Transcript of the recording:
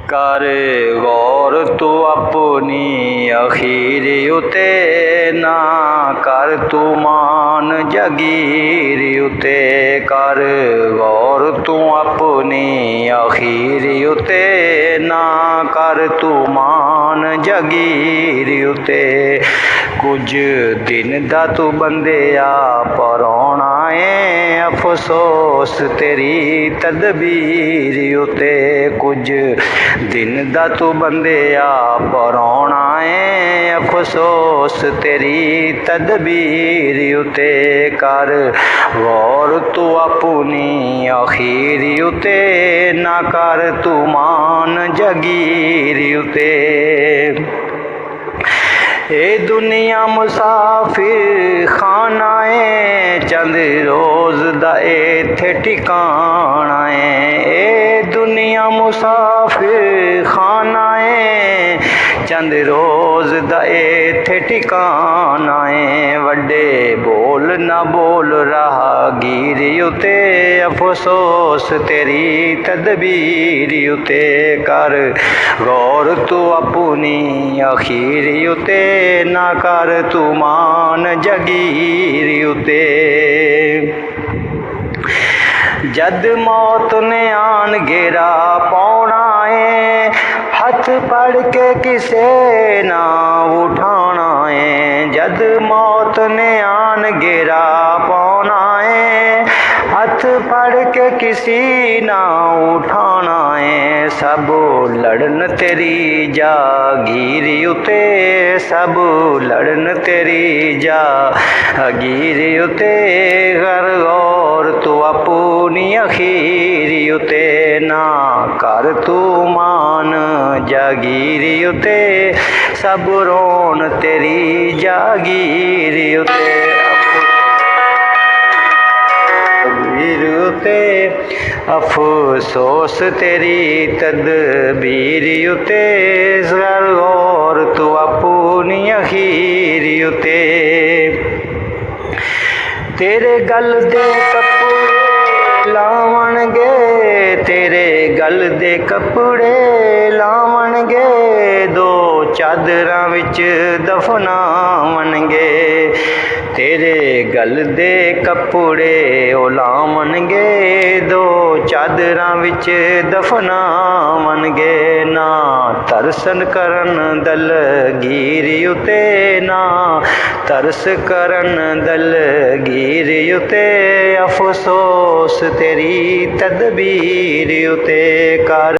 कर गौर तू अपनी अखीर उते, ना कर तू मान जगीर उते। कर गौर तू अपनी अखीर उते, ना कर तू मान जगीर उते। कुछ दिन दा तू बंदिया पराउणा है, अफसोस तेरी तदबीर उते। कुछ दिन दा तू बंदिया पराउणा है, अफसोस तेरी तदबीर उते। कर गौर तू अपनी अखीर उते, ना कर तू मान जगीर उते। ए दुनिया मुसाफिर खाना है, चंद रोज़ दा इत्थे ठिकाना है। ए दुनिया मुसाफिर खाना है, चंद रोज़ दा इत्थे ठिकाना है। वड्डे बोल ना बोल राहगीर उते, अफसोस तेरी तदबीर उते। कर गौर तू अपनी अखीर उते, ना कर तू मान जगीर उते। जद मौत ने आन घेरा पाउणा है, हथ पड़ के किसे ना उठाना है। जद मौत ने आन घेरा पाउणा है, हथ पड़ के किसी ना उठाना है। सब लड़न तेरी जागीर उते, सब लड़न तेरी जागीर उते। कर गौर तू अपनी अखीर उते, ना कर तू मान जागीर उते। सब रोन तेरी जागीर उते, उते। अफसोस तेरी तदबीर उते। कर गौर तू अपनी अखीर उते। तेरे गल दे कपड़े लावणगे, तेरे गल दे कपड़े लावणगे। दो चादरां विच दफनावणगे, तेरे गल दे कपड़े ओ लावणगे। दो चादरां विच दफनावणगे। ना तरसन करन दलगीर उते, ना तरस करन दलगीर उते। अफसोस तेरी तदबीर उते। कर